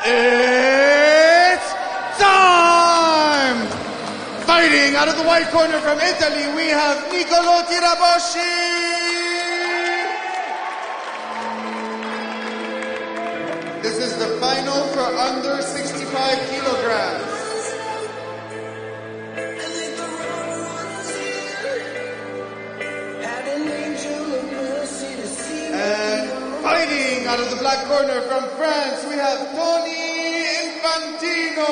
It's time! Fighting out of the white corner from Italy, we have Nicolò Tiraboschi! This is the final for under 65 kilograms. And fighting out of the black corner from France, we have Infantino.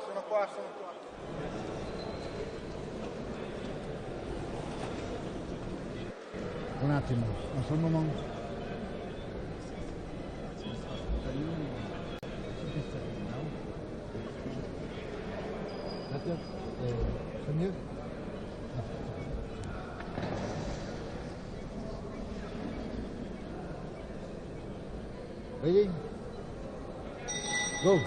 Sono qua. Un attimo, un solo momento. C'est mieux? Ready? Go!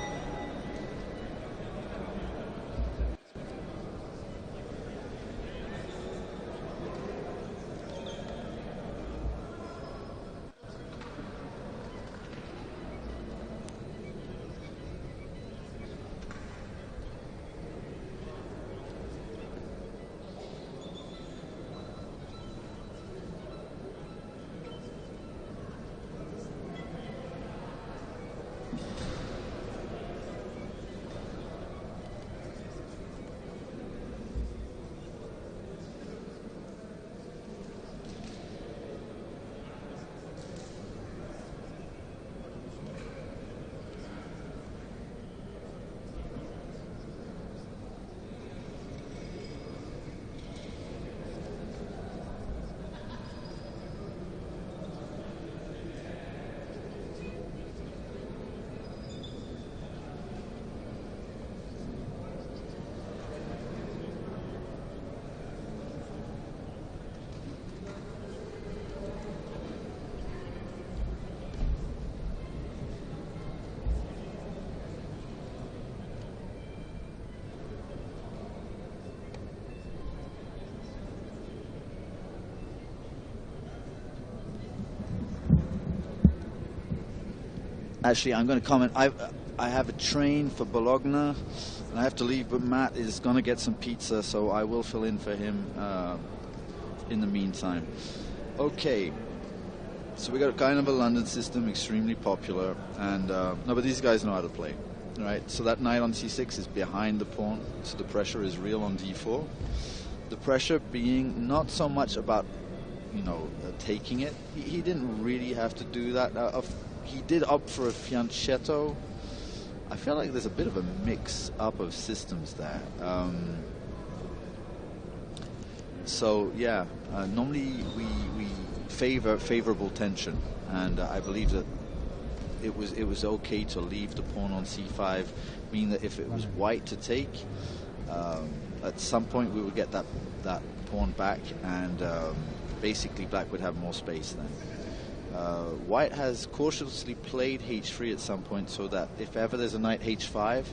Actually, I'm going to comment. I have a train for Bologna, and I have to leave, but Matt is going to get some pizza, so I will fill in for him in the meantime. Okay, so we got kind of a London system, extremely popular, and no, but these guys know how to play, right? So that knight on c6 is behind the pawn, so the pressure is real on d4. The pressure being not so much about, you know, taking it. He didn't really have to do that. He did opt for a fianchetto. I feel like there's a bit of a mix up of systems there. So yeah, normally we favor favorable tension, and I believe that it was okay to leave the pawn on c5, meaning that if it was white to take, at some point we would get that pawn back, and basically black would have more space then. White has cautiously played h3 at some point, so that if ever there's a knight h5,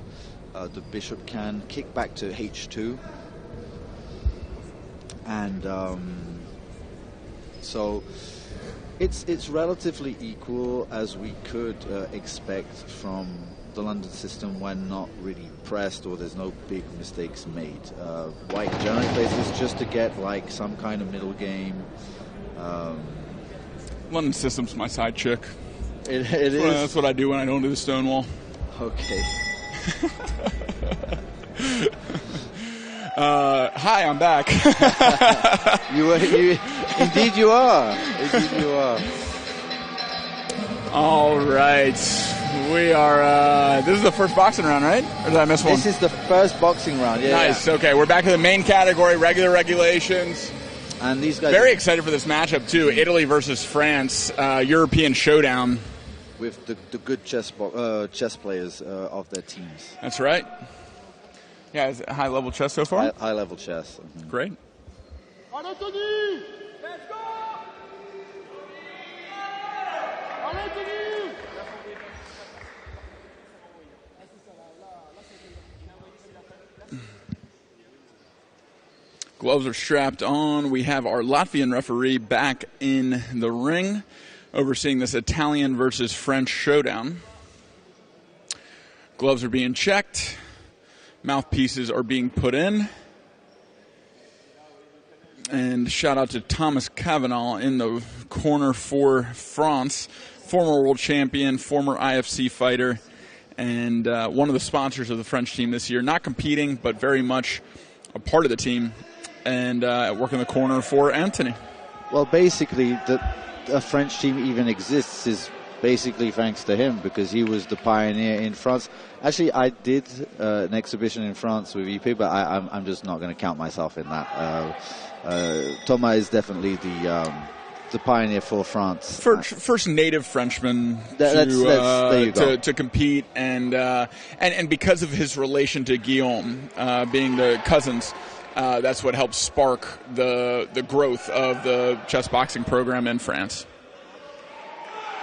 the bishop can kick back to h2, and so it's relatively equal, as we could expect from the London system when not really pressed or there's no big mistakes made. White generally plays this just to get like some kind of middle game. London system's my side chick. It is. That's what I do when I don't do the Stonewall. Okay. Hi, I'm back. Indeed you are. Indeed you are. All right. We are, this is the first boxing round, right? Or did I miss one? This is the first boxing round, yeah. Nice, yeah. Okay. We're back to the main category, regular regulations. And these guys very excited for this matchup, too. Italy versus France, European showdown. with the good chess players of their teams. That's right. Yeah, is it high-level chess so far? High-level chess. Mm-hmm. Great. Gloves are strapped on. We have our Latvian referee back in the ring, overseeing this Italian versus French showdown. Gloves are being checked. Mouthpieces are being put in. And shout out to Thomas Cavanaugh in the corner for France, former world champion, former IFC fighter, and one of the sponsors of the French team this year. Not competing, but very much a part of the team, and working the corner for Anthony. Well, basically, the French team even exists is basically thanks to him, because he was the pioneer in France. Actually, I did an exhibition in France with EP, but I'm just not going to count myself in that. Thomas is definitely the pioneer for France. First native Frenchman to compete, and because of his relation to Guillaume, being the cousins, that's what helped spark the growth of the chess boxing program in France.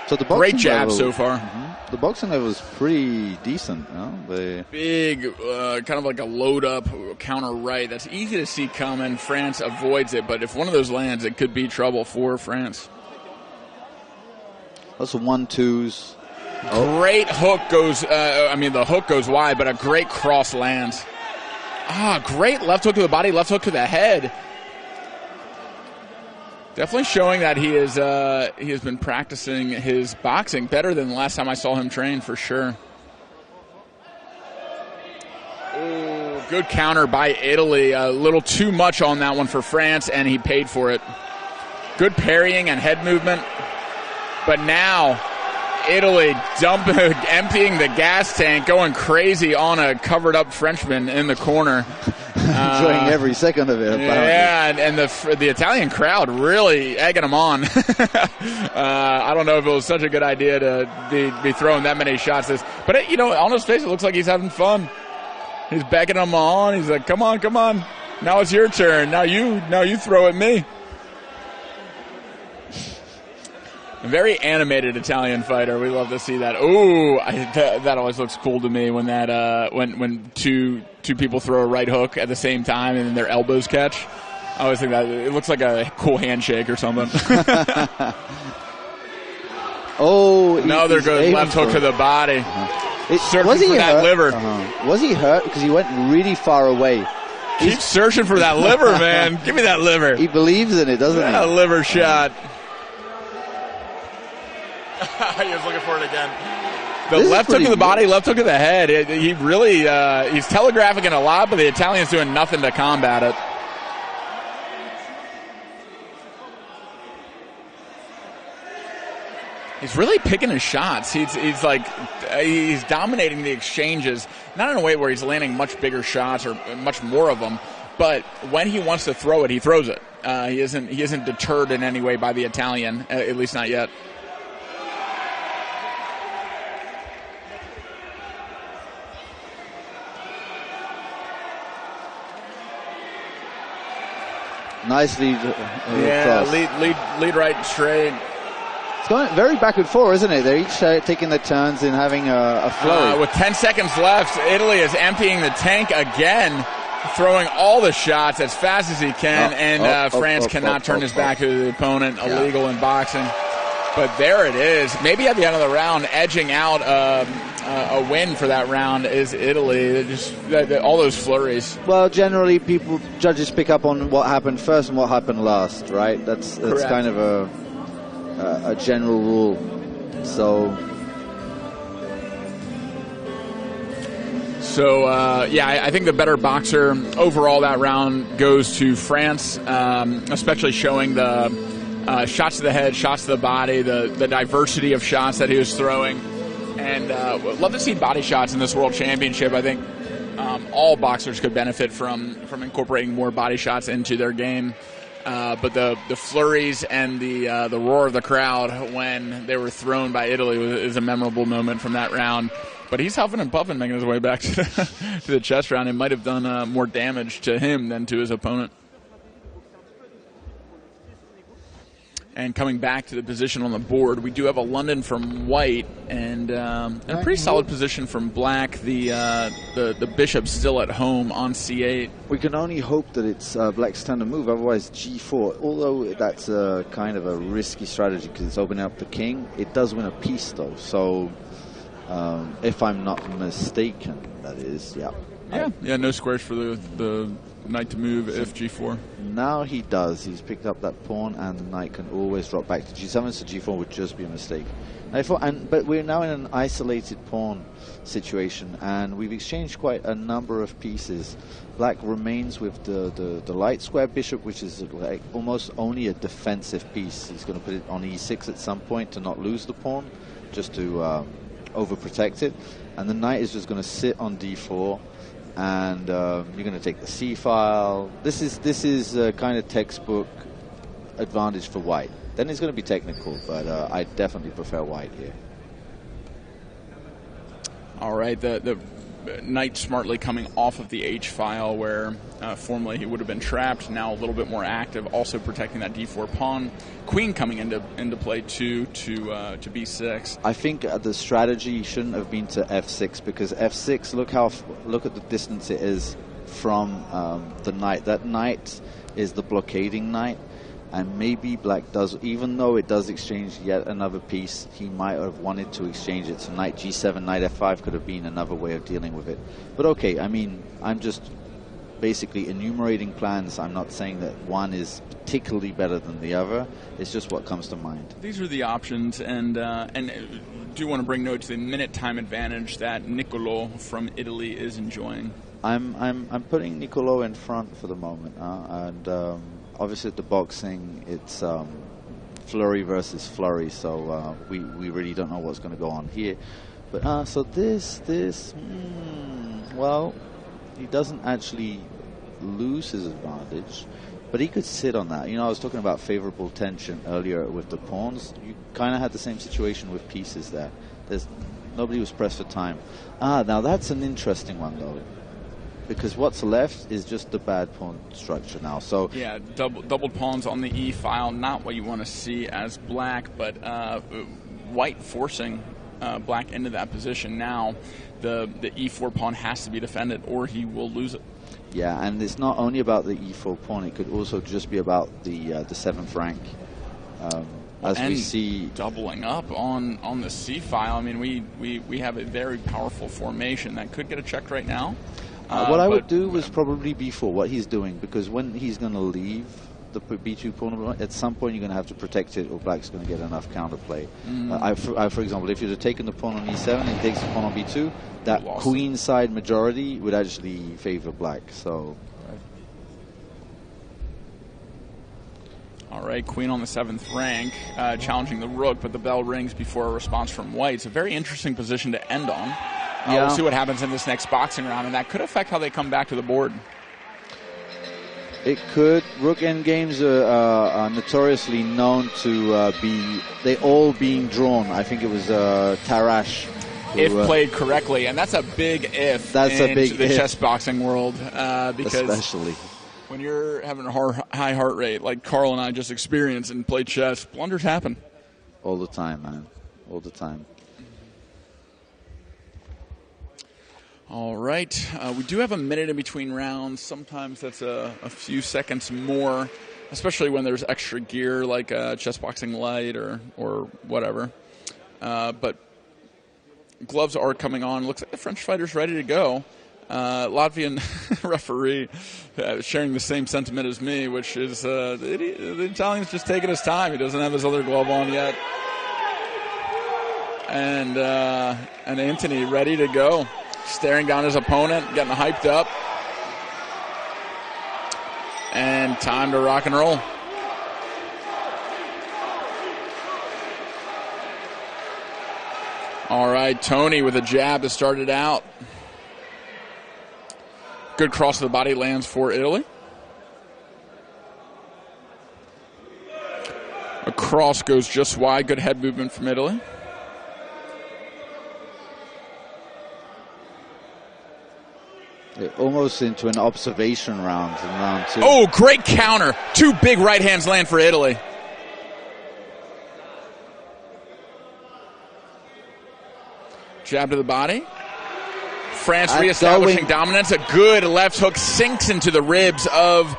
So the boxing great jab level, so far. Mm-hmm. The boxing level was pretty decent. Big, kind of like a load up counter right. That's easy to see coming. France avoids it, but if one of those lands, it could be trouble for France. That's 1-2s. Great hook goes. The hook goes wide, but a great cross lands. Great left hook to the body, left hook to the head. Definitely showing that he has been practicing his boxing better than the last time I saw him train, for sure. Oh, good counter by Italy. A little too much on that one for France, and he paid for it. Good parrying and head movement. But now, Italy emptying the gas tank, going crazy on a covered-up Frenchman in the corner. Enjoying every second of it, apparently. Yeah, and the Italian crowd really egging him on. I don't know if it was such a good idea to be throwing that many shots. But, on his face, it looks like he's having fun. He's begging him on. He's like, come on. Now it's your turn. Now you throw at me. A very animated Italian fighter. We love to see that. Ooh, that always looks cool to me when when two people throw a right hook at the same time and then their elbows catch. I always think that it looks like a cool handshake or something. Now there goes left hook to the body. Searching for that liver. Was he hurt? Because he went really far away. Keep searching for that liver, man. Give me that liver. He believes in it, doesn't he? A liver shot. He was looking for it again. The left hook to the body, left hook to the head. He really, he's telegraphing it a lot, but the Italian's doing nothing to combat it. He's really picking his shots. He's dominating the exchanges, not in a way where he's landing much bigger shots or much more of them, but when he wants to throw it, he throws it. He isn't deterred in any way by the Italian, at least not yet. Nicely lead right straight. It's going very back and forth, isn't it? They're each taking their turns and having a flow. With 10 seconds left, Italy is emptying the tank again, throwing all the shots as fast as he can, France cannot turn his back to the opponent, illegal in boxing. But there it is. Maybe at the end of the round, edging out a win for that round is Italy. All those flurries. Well, generally, judges pick up on what happened first and what happened last, right? That's kind of a general rule. So I think the better boxer overall that round goes to France, especially showing the shots to the head, shots to the body, the diversity of shots that he was throwing. And love to see body shots in this World Championship. I think all boxers could benefit from incorporating more body shots into their game. But the flurries and the roar of the crowd when they were thrown by Italy is a memorable moment from that round. But he's huffing and puffing, making his way back to the chess round. It might have done more damage to him than to his opponent. And coming back to the position on the board, we do have a London from White and a pretty solid position from Black. The bishop's still at home on c8. We can only hope that it's Black's standard move, otherwise g4. Although that's kind of a risky strategy because it's opening up the king, it does win a piece though. So if I'm not mistaken, that is, yeah. Yeah, no squares for the knight to move if g4. Now he does. He's picked up that pawn, and the knight can always drop back to g7, so g4 would just be a mistake. But we're now in an isolated pawn situation, and we've exchanged quite a number of pieces. Black remains with the light square bishop, which is like almost only a defensive piece. He's going to put it on e6 at some point to not lose the pawn, just to overprotect it. And the knight is just going to sit on d4. And you're going to take the c file. This is kind of textbook advantage for White. Then it's going to be technical, but I definitely prefer White here. All right, the knight smartly coming off of the h file where formerly he would have been trapped. Now a little bit more active, also protecting that d4 pawn. Queen coming into play too to b6. I think the strategy shouldn't have been to f6 because f6. Look at the distance it is from the knight. That knight is the blockading knight, and maybe Black does, even though it does exchange yet another piece, he might have wanted to exchange it. So knight g7, knight f5 could have been another way of dealing with it. But okay, I mean, I'm just basically enumerating plans. I'm not saying that one is particularly better than the other. It's just what comes to mind. These are the options, and do want to bring note to the minute time advantage that Nicolò from Italy is enjoying. I'm putting Nicolò in front for the moment, and obviously at the boxing it's flurry versus flurry, so we really don't know what's going to go on here. But so well, he doesn't actually lose his advantage, but he could sit on that. You know, I was talking about favorable tension earlier with the pawns. You kind of had the same situation with pieces there. Nobody was pressed for time. Now that's an interesting one though, because what's left is just the bad pawn structure now. So yeah, doubled pawns on the e file, not what you want to see as Black, but White forcing Black into that position. Now the e4 pawn has to be defended or he will lose it. Yeah, and it's not only about the e4 pawn, it could also just be about the 7th rank. As we see, doubling up on the c file. I mean, we have a very powerful formation that could get a check right now. What I would do was probably b4, what he's doing, because when he's going to leave the b2 pawn, at some point you're going to have to protect it, or Black's going to get enough counterplay. For example, if you'd have taken the pawn on e7 and he takes the pawn on b2, that queen side majority would actually favor Black. So. All right, queen on the 7th rank, challenging the rook, but the bell rings before a response from White. It's a very interesting position to end on. We'll see what happens in this next boxing round, and that could affect how they come back to the board. It could. Rook endgames are notoriously known to they all being drawn. I think it was Tarash. If played correctly, and that's a big if. That's a big the if. chess boxing world, because especially when you're having a high heart rate, like Carl and I just experienced and played chess, blunders happen all the time, man, all the time. All right, we do have a minute in between rounds. Sometimes that's a few seconds more, especially when there's extra gear like Chessboxing Light or whatever. But gloves are coming on. Looks like the French fighter's ready to go. Latvian referee sharing the same sentiment as me, which is the Italian's just taking his time. He doesn't have his other glove on yet. And Anthony ready to go. Staring down his opponent, getting hyped up. And time to rock and roll. All right, Tony with a jab that started out. Good cross of the body lands for Italy. Across goes just wide. Good head movement from Italy. Almost into an observation round in round 2. Oh, great counter. 2 big right hands land for Italy. Jab to the body. France reestablishing dominance. A good left hook sinks into the ribs of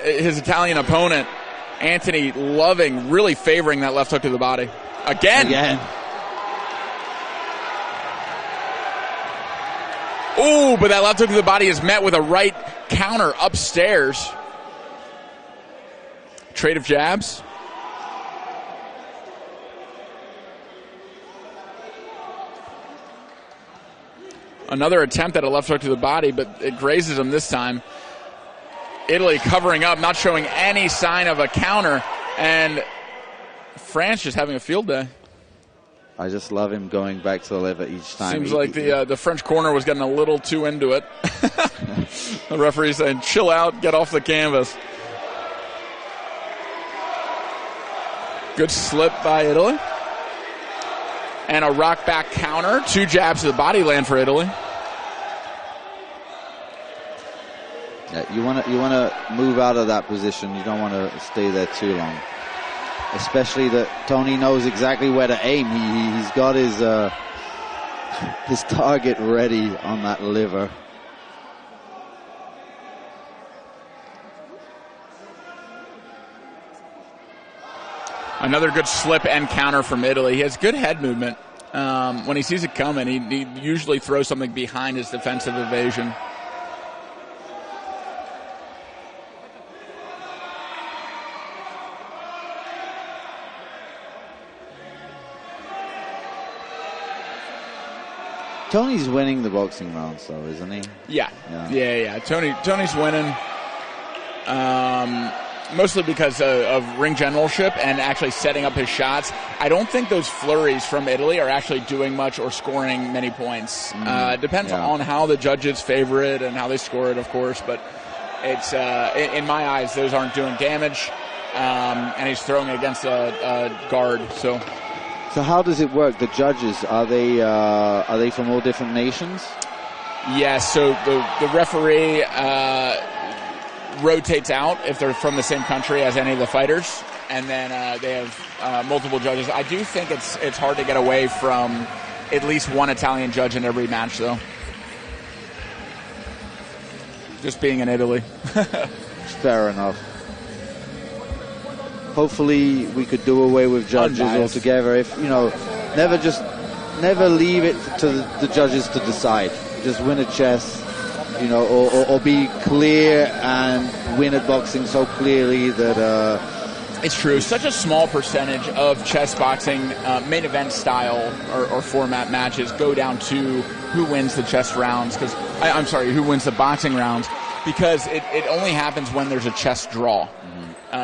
his Italian opponent. Anthony loving, really favoring that left hook to the body. Again. Ooh, but that left hook to the body is met with a right counter upstairs. Trade of jabs. Another attempt at a left hook to the body, but it grazes him this time. Italy covering up, not showing any sign of a counter, and France just having a field day. I just love him going back to the lever each time. Seems like the French corner was getting a little too into it. The referee saying, chill out, get off the canvas. Good slip by Italy. And a rock back counter. 2 jabs to the body land for Italy. Yeah, you want to move out of that position. You don't want to stay there too long. Especially that Tony knows exactly where to aim. He's got his target ready on that liver. Another good slip and counter from Italy. He has good head movement. When he sees it coming, he usually throws something behind his defensive evasion. Tony's winning the boxing rounds, though, isn't he? Yeah. Tony's winning. Mostly because of ring generalship and actually setting up his shots. I don't think those flurries from Italy are actually doing much or scoring many points. Depends on how the judges favor it and how they score it, of course. But it's in my eyes, those aren't doing damage. And he's throwing it against a guard. So how does it work? The judges, are they from all different nations? Yes. So the referee rotates out if they're from the same country as any of the fighters, and then they have multiple judges. I do think it's hard to get away from at least one Italian judge in every match, though. Just being in Italy. Fair enough. Hopefully we could do away with judges altogether. If never leave it to the judges to decide. Just win a chess. Or be clear and win at boxing so clearly that... It's true. Such a small percentage of chess boxing main event style or format matches go down to who wins the chess rounds. Who wins the boxing rounds. Because it only happens when there's a chess draw.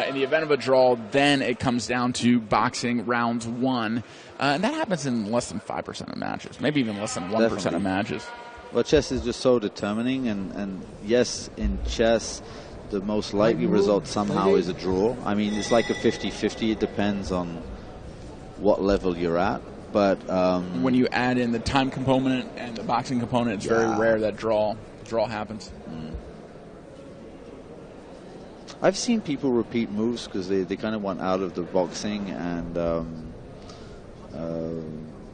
In the event of a draw, then it comes down to boxing rounds 1. And that happens in less than 5% of matches. Maybe even less than 1% of matches. Well, chess is just so determining, and yes, in chess, the most likely result somehow is a draw. I mean, it's like a 50-50. It depends on what level you're at. But when you add in the time component and the boxing component, it's very rare that draw happens. I've seen people repeat moves because they kind of want out of the boxing, and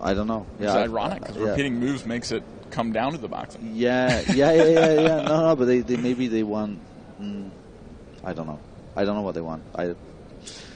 I don't know. It's ironic because repeating moves makes it come down to the boxing. Yeah. No, but they want. I don't know. I don't know what they want.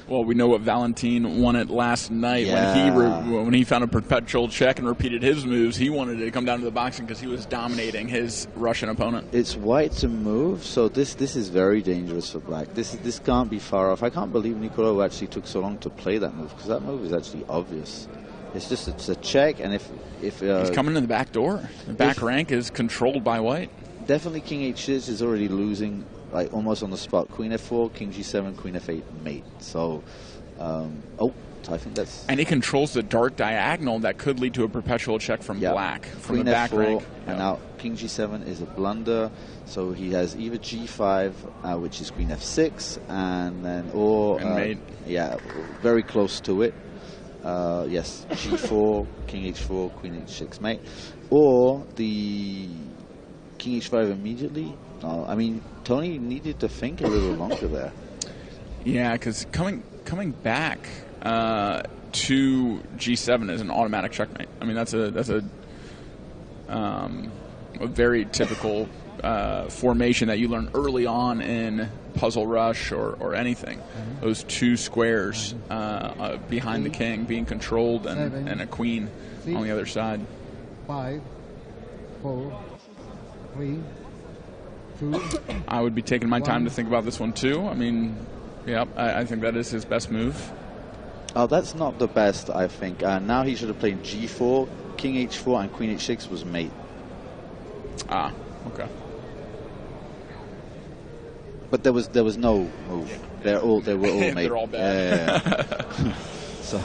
Well, we know what Valentin wanted last night when he found a perpetual check and repeated his moves. He wanted it to come down to the boxing because he was dominating his Russian opponent. It's white to move, so this is very dangerous for black. This can't be far off. I can't believe Nicolò actually took so long to play that move because that move is actually obvious. It's a check, and if he's coming in the back door, the back rank is controlled by white. Definitely King H6 is already losing, like almost on the spot. Queen F4, King G7, Queen F8, mate. So, I think that's... And he controls the dart diagonal that could lead to a perpetual check from black, from Queen the back F4, rank. And now King G7 is a blunder, so he has either G5, which is Queen F6, and then, or... mate. Yeah, very close to it. Yes, G4, King H4, Queen H6, mate. Or the King H5 immediately. I mean, Tony needed to think a little longer there. Yeah, because coming back to G7 is an automatic checkmate. I mean, that's a very typical formation that you learn early on in Puzzle Rush or anything. Those two squares behind the king being controlled and a queen on the other side. 5, 4, 3, 2. I would be taking my time to think about this one too. I mean, I think that is his best move. Oh, that's not the best, I think. Now he should have played G4, King H4, and Queen H6 was mate. Ah, okay. But there was no move. They were all mate. They're all bad. Yeah. So,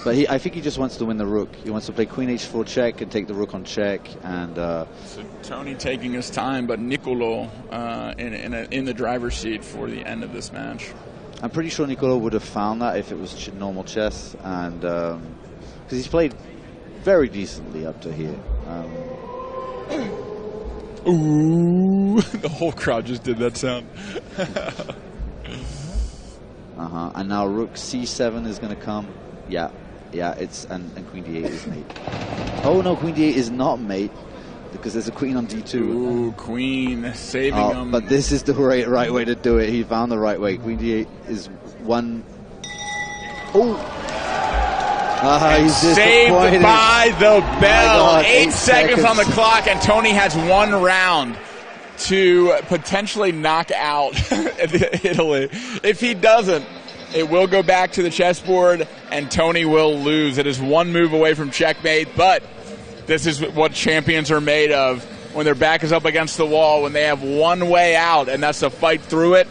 but I think he just wants to win the rook. He wants to play Queen H4 check and take the rook on check. And so Tony taking his time, but Nicolò in the driver's seat for the end of this match. I'm pretty sure Nicolò would have found that if it was normal chess, and because he's played very decently up to here. Ooh, the whole crowd just did that sound. And now rook C7 is going to come. Yeah, it's and Queen D8 is mate. Oh no, Queen D8 is not mate because there's a queen on D2. Ooh, queen saving him. But this is the right way to do it. He found the right way. Queen D8 is one. Oh. He's saved by the bell. 8 seconds on the clock, and Tony has 1 round to potentially knock out Italy. If he doesn't, it will go back to the chessboard, and Tony will lose. It is 1 move away from checkmate, but this is what champions are made of. When their back is up against the wall, when they have one way out, and that's to fight through it,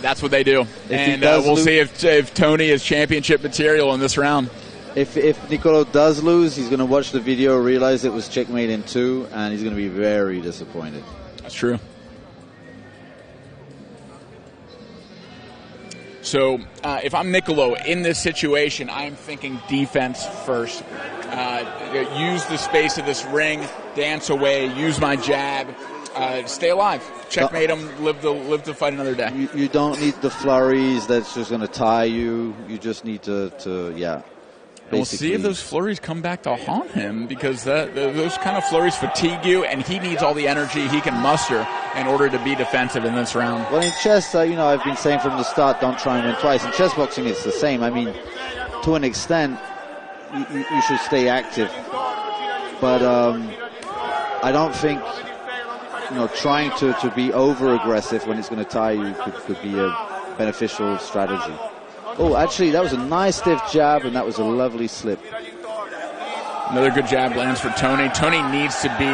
that's what they do. And we'll see if Tony is championship material in this round. If Nicolò does lose, he's going to watch the video, realize it was checkmate in 2, and he's going to be very disappointed. That's true. So if I'm Nicolò in this situation, I'm thinking defense first. Use the space of this ring, dance away, use my jab, stay alive, checkmate him, live to fight another day. You don't need the flurries that's just going to tie you. You just need to We'll see if those flurries come back to haunt him, because those kind of flurries fatigue you, and he needs all the energy he can muster in order to be defensive in this round. Well, in chess, I've been saying from the start, don't try and win twice. In chess boxing, it's the same. I mean, to an extent, you should stay active. But I don't think trying to be over-aggressive when it's going to tie you could be a beneficial strategy. Oh, actually, that was a nice stiff jab, and that was a lovely slip. Another good jab lands for Tony. Tony needs to be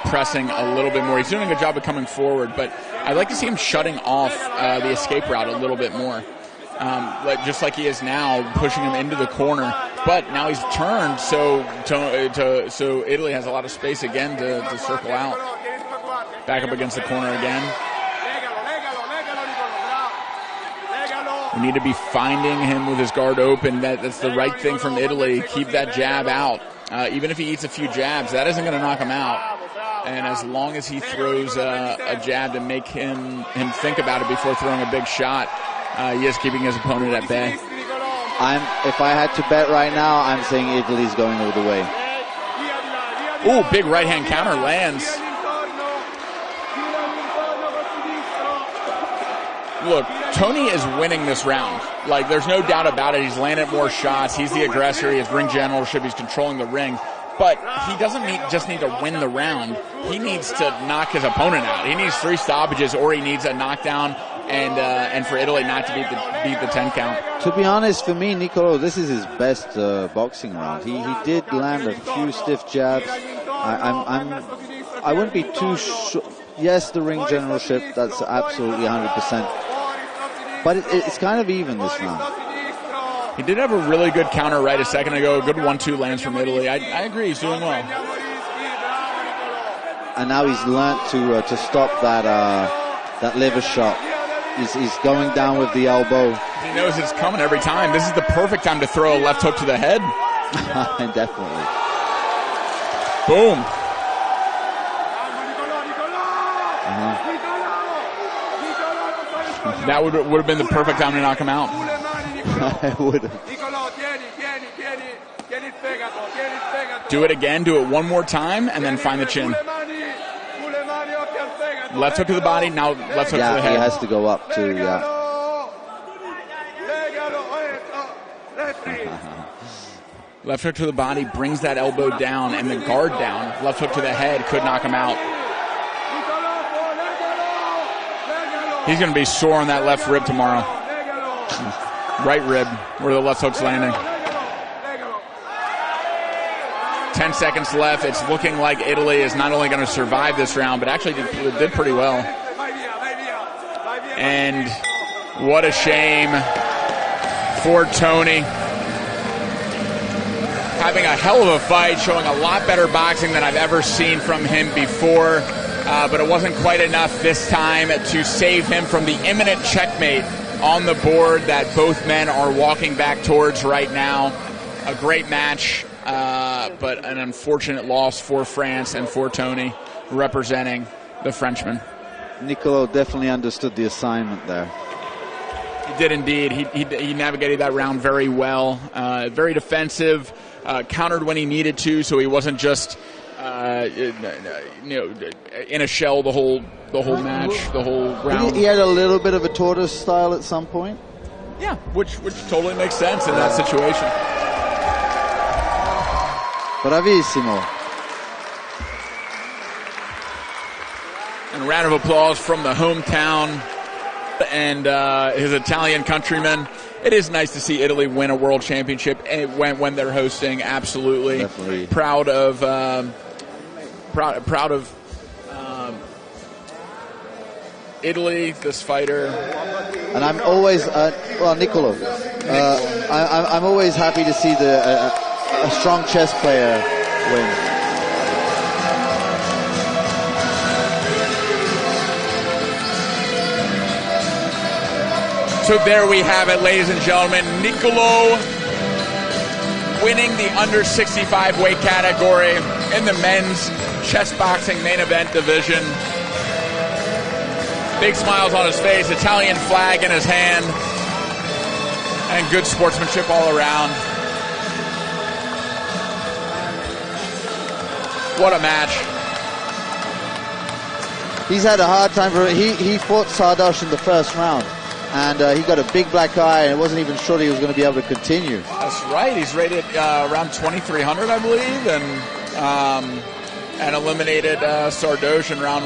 pressing a little bit more. He's doing a good job of coming forward, but I'd like to see him shutting off the escape route a little bit more. Just like he is now, pushing him into the corner. But now he's turned, so Italy has a lot of space again to circle out. Back up against the corner again. We need to be finding him with his guard open. That's the right thing from Italy. Keep that jab out. Even if he eats a few jabs, that isn't going to knock him out. And as long as he throws a jab to make him think about it before throwing a big shot, he is keeping his opponent at bay. If I had to bet right now, I'm saying Italy's going all the way. Ooh, big right-hand counter lands. Look, Tony is winning this round. Like, there's no doubt about it. He's landed more shots. He's the aggressor. He has ring generalship. He's controlling the ring. But he doesn't just need to win the round. He needs to knock his opponent out. He needs 3 stoppages, or he needs a knockdown, and for Italy not to beat the 10 count. To be honest, for me, Nicolò, this is his best boxing round. He did land a few stiff jabs. I wouldn't be too sure. Yes, the ring generalship, that's absolutely 100%. But it's kind of even this round. He did have a really good counter right a second ago. Good 1-2 lands from Italy. I agree, he's doing well. And now he's learnt to stop that liver shot. He's going down with the elbow. He knows it's coming every time. This is the perfect time to throw a left hook to the head. Definitely. Boom. That would have been the perfect time to knock him out. It would have. Do it again, do it one more time, and then find the chin. Left hook to the body, now left hook to the head. He has to go up too, Left hook to the body, brings that elbow down and the guard down. Left hook to the head, could knock him out. He's going to be sore on that left rib tomorrow. Right rib, where the left hook's landing. 10 seconds left. It's looking like Italy is not only going to survive this round, but actually did pretty well. And what a shame for Tony. Having a hell of a fight, showing a lot better boxing than I've ever seen from him before. But it wasn't quite enough this time to save him from the imminent checkmate on the board that both men are walking back towards right now. A great match, but an unfortunate loss for France and for Tony, representing the Frenchman. Nicolò definitely understood the assignment there. He did indeed. He navigated that round very well. Very defensive, countered when he needed to, so he wasn't just in a shell the whole match, the whole round. He had a little bit of a tortoise style at some point. Yeah, which totally makes sense in that situation. Bravissimo. And a round of applause from the hometown and his Italian countrymen. It is nice to see Italy win a world championship when they're hosting. Absolutely. Definitely. Proud of Italy, this fighter. And I'm always, Nicolò, I'm always happy to see a strong chess player win. So there we have it, ladies and gentlemen. Nicolò winning the under 65 weight category in the men's chess boxing main event division. Big smiles on his face, Italian flag in his hand, and good sportsmanship all around. What a match. He's had a hard time for it. He fought Sardosh in the first round, and he got a big black eye, and wasn't even sure he was going to be able to continue. That's right. He's rated around 2,300, I believe, and eliminated Sardosh in round